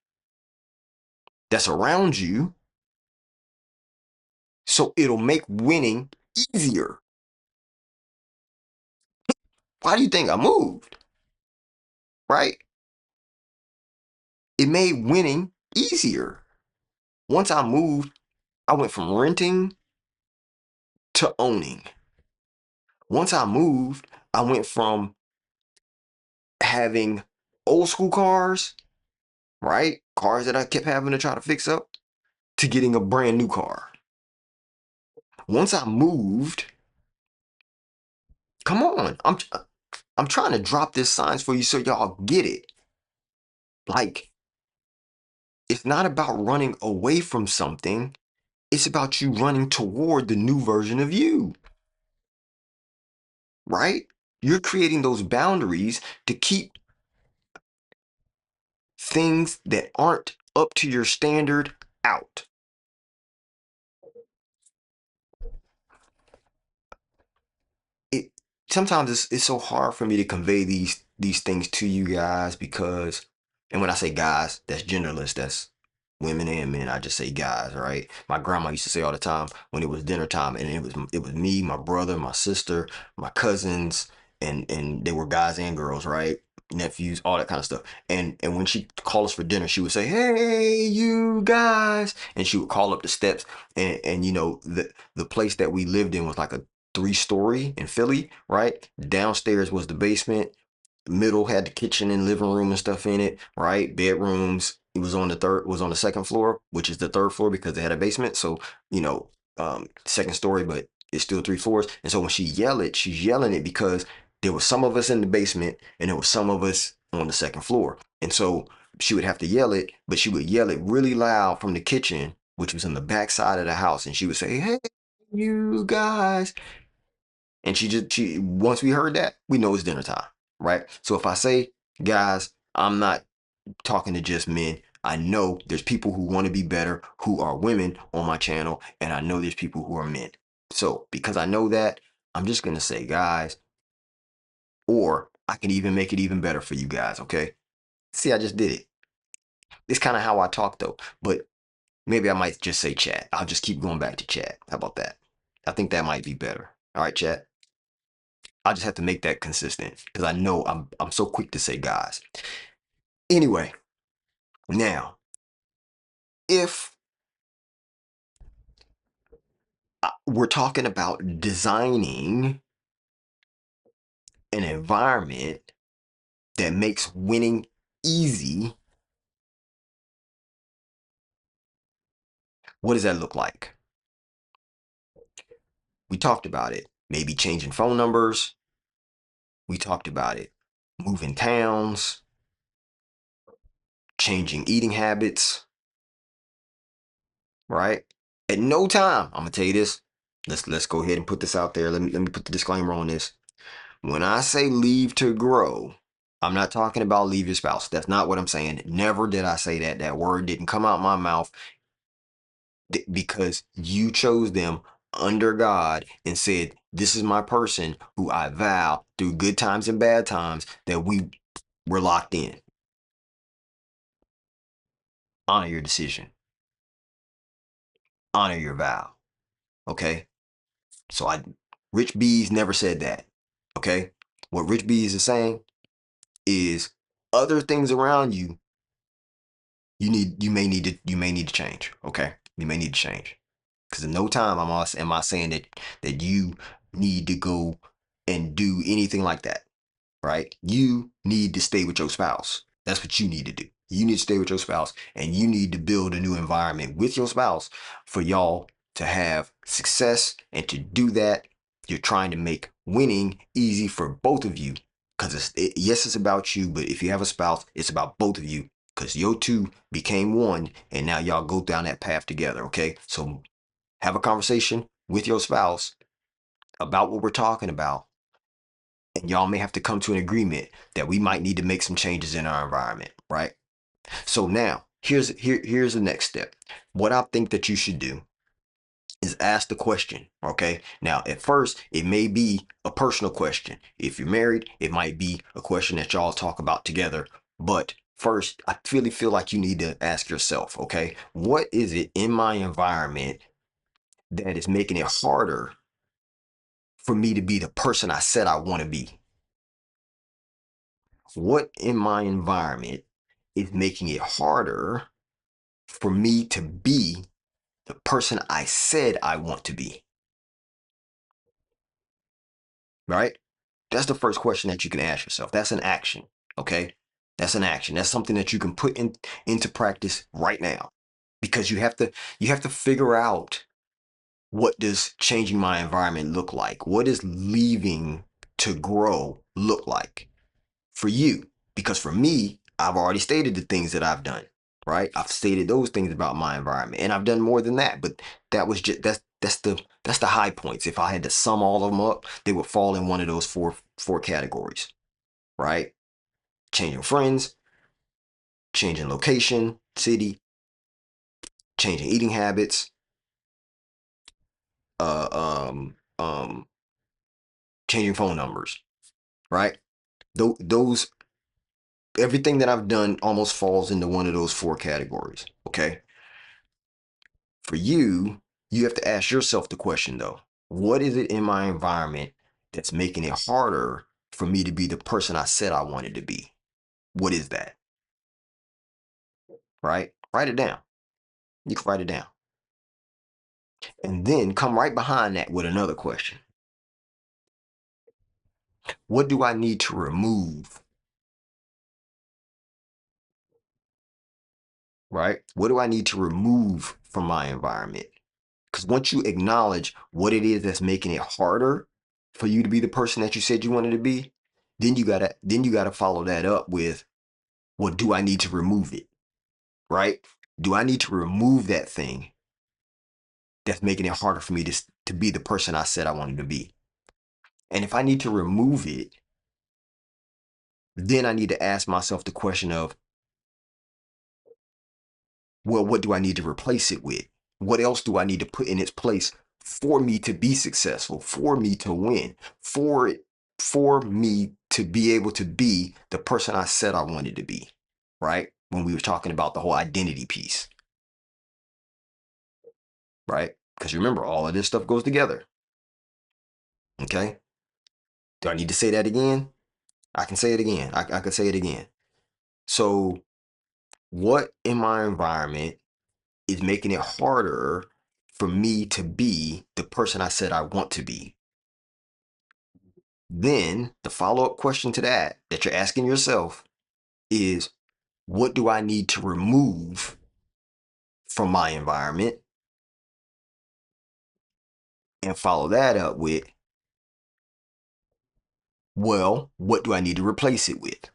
that's around you so it'll make winning easier. Why do you think I moved, right? It made winning easier. Once I moved, I went from renting to owning. Once I moved, I went from having old school cars, right? Cars that I kept having to try to fix up, to getting a brand new car. Once I moved, come on, I'm trying to drop this signs for you so y'all get it. Like, it's not about running away from something. It's about you running toward the new version of you, right? You're creating those boundaries to keep things that aren't up to your standard out. It sometimes it's so hard for me to convey these things to you guys because, and when I say guys, that's genderless. That's women and men. I just say guys, right? My grandma used to say all the time when it was dinner time, and it was me, my brother, my sister, my cousins, and they were guys and girls, right? Nephews, all that kind of stuff. And when she called us for dinner, she would say, "Hey, you guys," and she would call up the steps, and the place that we lived in was like a 3-story in Philly, right? Downstairs was the basement. Middle had the kitchen and living room and stuff in it, right? Bedrooms. It was on the second floor, which is the third floor because they had a basement. So, second story, but it's still 3 floors. And so when she's yelling it because there was some of us in the basement and there was some of us on the second floor. And so she would have to yell it, but she would yell it really loud from the kitchen, which was on the back side of the house. And she would say, "Hey, you guys." And she once we heard that, we know it's dinner time, right? So if I say, guys, I'm not talking to just men. I know there's people who want to be better who are women on my channel, and I know there's people who are men. So because I know that, I'm just gonna say guys, or I can even make it even better for you guys, okay? See, I just did it. It's kind of how I talk though, but maybe I might just say chat. I'll just keep going back to chat. How about that? I think that might be better. All right, chat. I just have to make that consistent because I know I'm so quick to say guys. Anyway, now if we're talking about designing an environment that makes winning easy, what does that look like? We talked about it. Maybe changing phone numbers. We talked about it. Moving towns, changing eating habits, right? At no time, I'm gonna tell you this. Let's go ahead and put this out there. Let me put the disclaimer on this. When I say leave to grow, I'm not talking about leave your spouse. That's not what I'm saying. Never did I say that. That word didn't come out my mouth because you chose them under God and said, "This is my person who I vow through good times and bad times that we were locked in." Honor your decision, honor your vow. Okay. So Rich Bees never said that. Okay. What Rich Bees is saying is other things around you you may need to change. Okay, you may need to change because in no time am I saying that you need to go and do anything like that, right? You need to stay with your spouse. That's what you need to do. You need to stay with your spouse, and you need to build a new environment with your spouse for y'all to have success. And to do that, you're trying to make winning easy for both of you. Because yes, it's about you, but if you have a spouse, it's about both of you. Because your two became one, and now y'all go down that path together. Okay, so have a conversation with your spouse about what we're talking about, and y'all may have to come to an agreement that we might need to make some changes in our environment, right? So now here's the next step. What I think that you should do is ask the question. Okay, now at first it may be a personal question. If you're married, it might be a question that y'all talk about together. But first, I really feel like you need to ask yourself, okay, what is it in my environment that is making it harder for me to be the person I said I want to be? What in my environment is making it harder for me to be the person I said I want to be? Right? That's the first question that you can ask yourself. That's an action. Okay. That's an action. That's something that you can put into practice right now. Because you have to figure out, what does changing my environment look like? What does leaving to grow look like for you? Because for me, I've already stated the things that I've done, right? I've stated those things about my environment, and I've done more than that. But that was just that's the high points. If I had to sum all of them up, they would fall in one of those four categories, right? Changing friends, changing location, city, changing eating habits, uh, changing phone numbers, right? Those everything that I've done almost falls into one of those four categories. Okay. For you, you have to ask yourself the question though, what is it in my environment that's making it harder for me to be the person I said I wanted to be? What is that? Right? Write it down. You can write it down. And then come right behind that with another question. What do I need to remove? Right? What do I need to remove from my environment? Because once you acknowledge what it is that's making it harder for you to be the person that you said you wanted to be, then you gotta follow that up with, well, do I need to remove it? Right? Do I need to remove that thing that's making it harder for me to be the person I said I wanted to be? And if I need to remove it, then I need to ask myself the question of, well, what do I need to replace it with? What else do I need to put in its place for me to be successful, for me to win, for me to be able to be the person I said I wanted to be, right? When we were talking about the whole identity piece, right? Because remember, all of this stuff goes together. Okay. Do I need to say that again? I can say it again. I can say it again. So, what in my environment is making it harder for me to be the person I said I want to be? Then the follow up question to that you're asking yourself is, what do I need to remove from my environment? And follow that up with, well, what do I need to replace it with?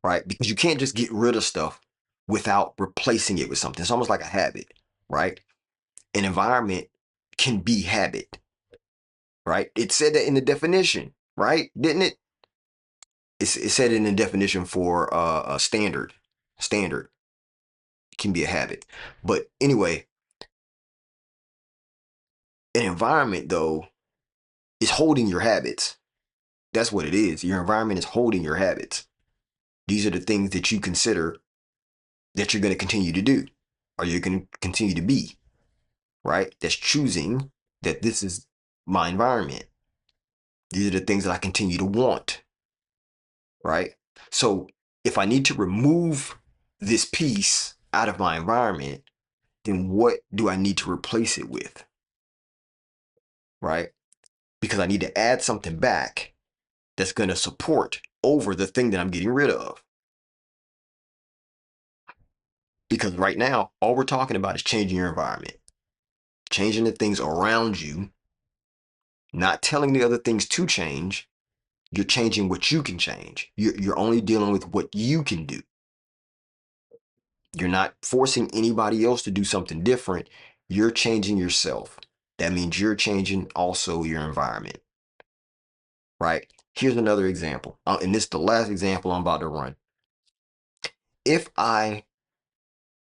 Right? Because you can't just get rid of stuff without replacing it with something. It's almost like a habit, right? An environment can be habit, right? It said that in the definition, right? Didn't it? It said in the definition for a standard. Standard can be a habit. But anyway, an environment though is holding your habits. That's what it is. Your environment is holding your habits. These are the things that you consider that you're going to continue to do, or you're going to continue to be, right? That's choosing that this is my environment. These are the things that I continue to want, right? So if I need to remove this piece out of my environment, then what do I need to replace it with, right? because I need to add something back that's going to support over the thing that I'm getting rid of. Because right now, all we're talking about is changing your environment, changing the things around you, not telling the other things to change. You're changing what you can change. You're only dealing with what you can do. You're not forcing anybody else to do something different. You're changing yourself. That means you're changing also your environment, right? Here's another example. And this is the last example I'm about to run. If I,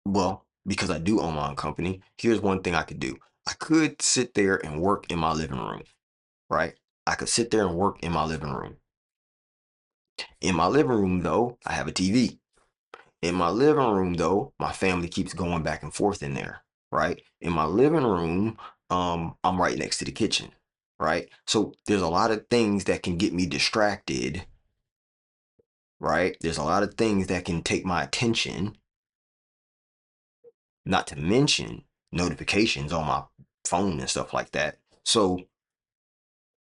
well, because I do own my own company, here's one thing I could do. I could sit there and work in my living room, right? I could sit there and work in my living room. In my living room, though, I have a TV. In my living room, though, my family keeps going back and forth in there, right? In my living room, I'm right next to the kitchen, right? So there's a lot of things that can get me distracted, right? There's a lot of things that can take my attention, not to mention notifications on my phone and stuff like that. So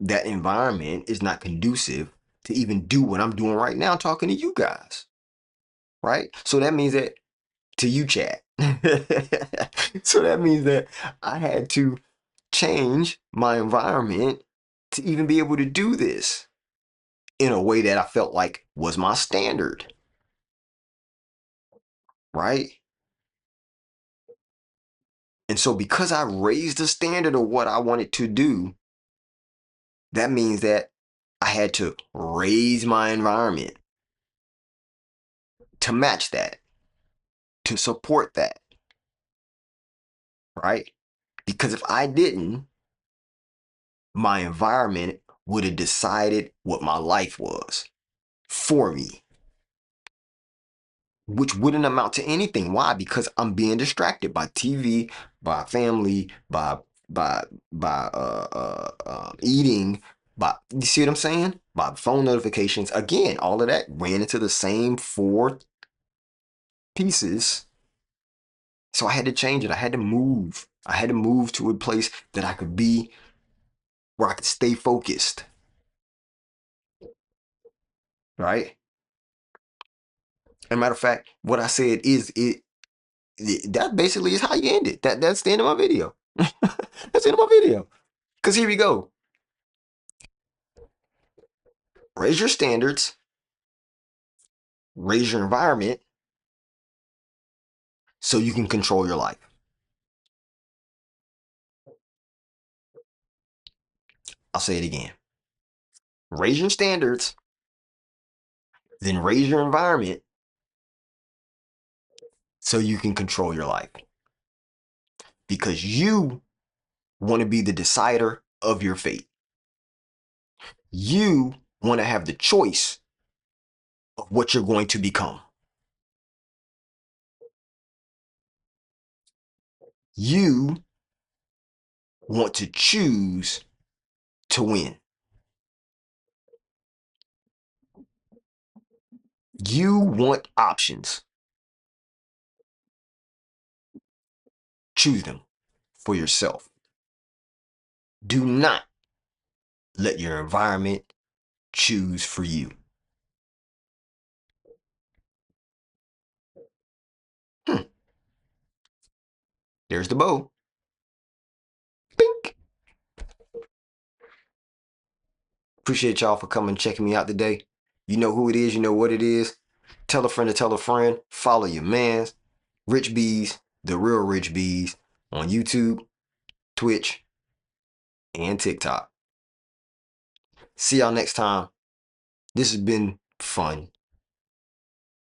that environment is not conducive to even do what I'm doing right now, talking to you guys, right? So that means that to you, chat. So that means that I had to change my environment to even be able to do this in a way that I felt like was my standard, right? And so because I raised the standard of what I wanted to do, that means that I had to raise my environment to match that, to support that, right? Because if I didn't, my environment would have decided what my life was for me, which wouldn't amount to anything. Why? Because I'm being distracted by TV, by family, by eating, by, you see what I'm saying? By phone notifications. Again, all of that ran into the same four pieces. So I had to change it. I had to move. I had to move to a place that I could be, where I could stay focused. Right? As a matter of fact, what I said is that basically is how you end it. That's the end of my video. That's the end of my video. Because here we go. Raise your standards, raise your environment so you can control your life. I'll say it again. Raise your standards, then raise your environment so you can control your life. Because you want to be the decider of your fate. You want to have the choice of what you're going to become. You want to choose to win. You want options. Choose them for yourself. Do not let your environment choose for you. There's the bow. Bink. Appreciate y'all for coming and checking me out today. You know who it is, you know what it is. Tell a friend to tell a friend. Follow your mans. Rich Bees, the real Rich Bees, on YouTube, Twitch, and TikTok. See y'all next time. This has been fun.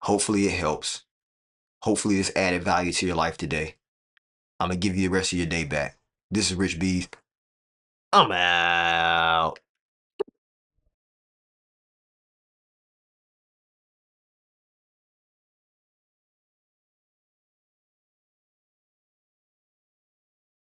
Hopefully it helps. Hopefully this added value to your life today. I'm going to give you the rest of your day back. This is Rich Bees. I'm out.